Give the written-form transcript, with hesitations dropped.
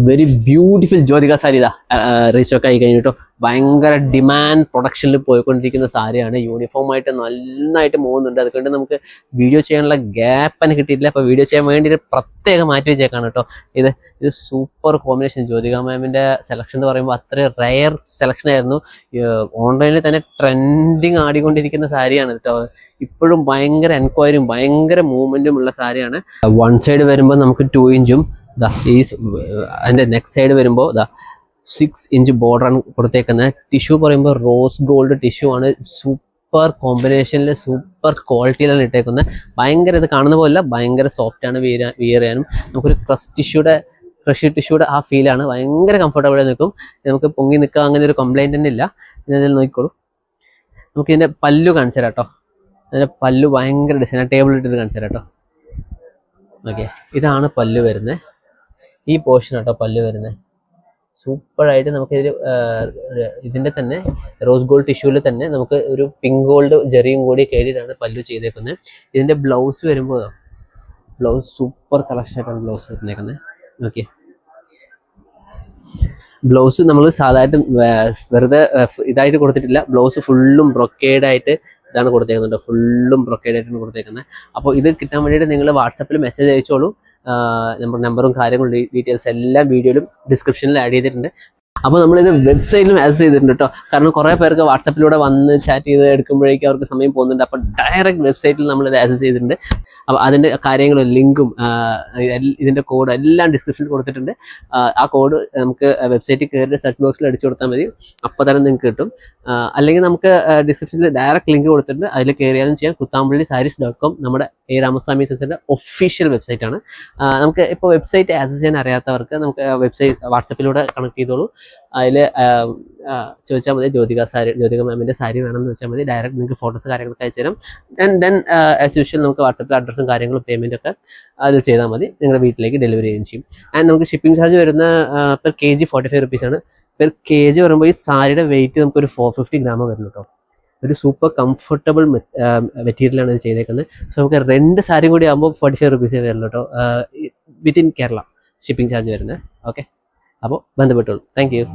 Very beautiful Jyothika sari ഇതാ restock ആയി കഴിഞ്ഞിട്ടോ. ഭയങ്കര ഡിമാൻഡ് പ്രൊഡക്ഷനിൽ പോയിക്കൊണ്ടിരിക്കുന്ന സാരിയാണ്. യൂണിഫോമായിട്ട് നന്നായിട്ട് പോകുന്നുണ്ട്. അതുകൊണ്ട് നമുക്ക് വീഡിയോ ചെയ്യാനുള്ള ഗ്യാപ്പ് തന്നെ കിട്ടിയിട്ടില്ല. അപ്പോൾ വീഡിയോ ചെയ്യാൻ വേണ്ടി പ്രത്യേകം മാറ്റി വെച്ചേക്കാണ് കേട്ടോ. ഇത് സൂപ്പർ കോമ്പിനേഷൻ. ജ്യോതിക മാമിൻ്റെ സെലക്ഷൻ എന്ന് പറയുമ്പോൾ അത്രയും റയർ സെലക്ഷൻ ആയിരുന്നു. ഓൺലൈനിൽ തന്നെ ട്രെൻഡിങ് ആടിക്കൊണ്ടിരിക്കുന്ന സാരിയാണ് കേട്ടോ. ഇപ്പോഴും ഭയങ്കര എൻക്വയറിയും ഭയങ്കര മൂവ്മെൻറ്റും ഉള്ള സാരിയാണ്. വൺ സൈഡ് വരുമ്പോൾ നമുക്ക് 2 ഇഞ്ചും അതിൻ്റെ നെക്സ്റ്റ് സൈഡ് വരുമ്പോൾ 6 ഇഞ്ച് ബോർഡറാണ് കൊടുത്തേക്കുന്നത്. ടിഷ്യൂ പറയുമ്പോൾ റോസ് ഗോൾഡ് ടിഷ്യൂ ആണ്. സൂപ്പർ കോമ്പിനേഷനിൽ സൂപ്പർ ക്വാളിറ്റിയിലാണ് ഇട്ടേക്കുന്നത്. ഭയങ്കര ഇത് കാണുന്ന പോലെ ഭയങ്കര സോഫ്റ്റ് ആണ് വിയർ ചെയ്യാനും. നമുക്കൊരു ക്രഷി ടിഷ്യൂടെ ആ ഫീലാണ്. ഭയങ്കര കംഫർട്ടബിൾ നിൽക്കും. നമുക്ക് പൊങ്ങി നിൽക്കുക അങ്ങനെ ഒരു കംപ്ലൈൻറ്റ് തന്നെ ഇല്ല. ഇതിൽ നോക്കിക്കോളൂ. നമുക്കിതിൻ്റെ പല്ലു കാണിച്ചു തരാം കേട്ടോ. അതിൻ്റെ പല്ലു ഭയങ്കര ഡിസൈൻ. ടേബിൾ ഇട്ടിട്ട് കാണിച്ചു തരാം കേട്ടോ. ഓക്കെ, ഇതാണ് പല്ലു വരുന്നത്. ഈ പോർഷൻ കേട്ടോ പല്ലു വരുന്നത്. സൂപ്പറായിട്ട് നമുക്കിതിൽ ഇതിൻ്റെ തന്നെ റോസ് ഗോൾഡ് ടിഷ്യൂവിൽ തന്നെ നമുക്ക് ഒരു പിങ്ക് ഗോൾഡ് ജെറിയും കൂടി കയറിയിട്ടാണ് പല്ലു ചെയ്തേക്കുന്നത്. ഇതിൻ്റെ ബ്ലൗസ് വരുമ്പോൾ ബ്ലൗസ് സൂപ്പർ കളക്ഷനായിട്ടാണ് ബ്ലൗസ് വരുന്നേക്കുന്നത്. ഓക്കെ, ബ്ലൗസ് നമ്മൾ സാധാരണ വെറുതെ ഇതായിട്ട് കൊടുത്തിട്ടില്ല. ബ്ലൗസ് ഫുള്ളും ബ്രൊക്കേഡായിട്ട് ഇതാണ് കൊടുത്തേക്കുന്നുണ്ട്. ഫുള്ളും ബ്രൊക്കേഡായിട്ടാണ് കൊടുത്തേക്കുന്നത്. അപ്പോൾ ഇത് കിട്ടാൻ വേണ്ടിയിട്ട് നിങ്ങൾ വാട്സാപ്പിൽ മെസ്സേജ് അയച്ചോളൂ. നമ്പറും കാര്യങ്ങളും ഡീറ്റെയിൽസ് എല്ലാം വീഡിയോയിലും ഡിസ്ക്രിപ്ഷനിൽ ആഡ് ചെയ്തിട്ടുണ്ട്. അപ്പോൾ നമ്മളിത് വെബ്സൈറ്റിലും ആക്സസ് ചെയ്തിട്ടുണ്ട് കേട്ടോ. കാരണം കുറേ പേർക്ക് വാട്സാപ്പിലൂടെ വന്ന് ചാറ്റ് ചെയ്ത് എടുക്കുമ്പോഴേക്കും അവർക്ക് സമയം പോകുന്നുണ്ട്. അപ്പോൾ ഡയറക്റ്റ് വെബ്സൈറ്റിൽ നമ്മളിത് ആക്സസ് ചെയ്തിട്ടുണ്ട്. അപ്പോൾ അതിൻ്റെ കാര്യങ്ങളും ലിങ്കും ഇതിൻ്റെ കോഡ് എല്ലാം ഡിസ്ക്രിപ്ഷനിൽ കൊടുത്തിട്ടുണ്ട്. ആ കോഡ് നമുക്ക് വെബ്സൈറ്റിൽ കയറി സെർച്ച് ബോക്സിൽ അടിച്ചു കൊടുത്താൽ മതി. അപ്പോൾ തന്നെ നിങ്ങൾക്ക് കിട്ടും. അല്ലെങ്കിൽ നമുക്ക് ഡിസ്ക്രിപ്ഷനിൽ ഡയറക്റ്റ് ലിങ്ക് കൊടുത്തിട്ടുണ്ട്. അതിൽ കയറിയാലും ചെയ്യാം. kutthampalli-sarees.com നമ്മുടെ A. രാമസ്വാമി സിസ്റ്ററിൻ്റെ ഒഫീഷ്യൽ വെബ്സൈറ്റാണ്. നമുക്ക് ഇപ്പോൾ വെബ്സൈറ്റ് ആക്സസ് ചെയ്യാൻ അറിയാത്തവർക്ക് നമുക്ക് വെബ്സൈറ്റ് വാട്സപ്പിലൂടെ കണക്ട് ചെയ്തോളൂ. അതിൽ ചോദിച്ചാൽ മതി ജ്യോതിക മാമിൻ്റെ സാരി വേണമെന്ന് വെച്ചാൽ മതി. ഡയറക്റ്റ് നിങ്ങൾക്ക് ഫോട്ടോസ് കാര്യങ്ങളൊക്കെ അയച്ചു തരാം. ആൻഡ് ദെൻ ആസ് യൂഷ്വൽ നമുക്ക് വാട്സപ്പിൽ അഡ്രസ്സും കാര്യങ്ങളും പേയ്മെൻറ്റ് ഒക്കെ അതിൽ ചെയ്താൽ മതി. നിങ്ങളുടെ വീട്ടിലേക്ക് ഡെലിവറി ചെയ്യുകയും ചെയ്യും. ആൻഡ് നമുക്ക് ഷിപ്പിംഗ് ചാർജ് വരുന്ന പെർ kg 45 റുപ്പീസാണ്. പെർ kg വരുമ്പോൾ ഈ സാരിയുടെ വെയിറ്റ് നമുക്കൊരു 450 ഗ്രാം വരുന്നു കേട്ടോ. ഒരു സൂപ്പർ കംഫർട്ടബിൾ മെറ്റീരിയലാണ് ഇത് ചെയ്തേക്കുന്നത്. സോ നമുക്ക് 2 സാരിയും കൂടി ആകുമ്പോൾ 45 റുപ്പീസേ വരുള്ളൂ കേട്ടോ. വിത്തിൻ കേരള ഷിപ്പിംഗ് ചാർജ് വരുന്നത്. ഓക്കെ, അപ്പോൾ ബന്ധപ്പെട്ടോളൂ. Thank you.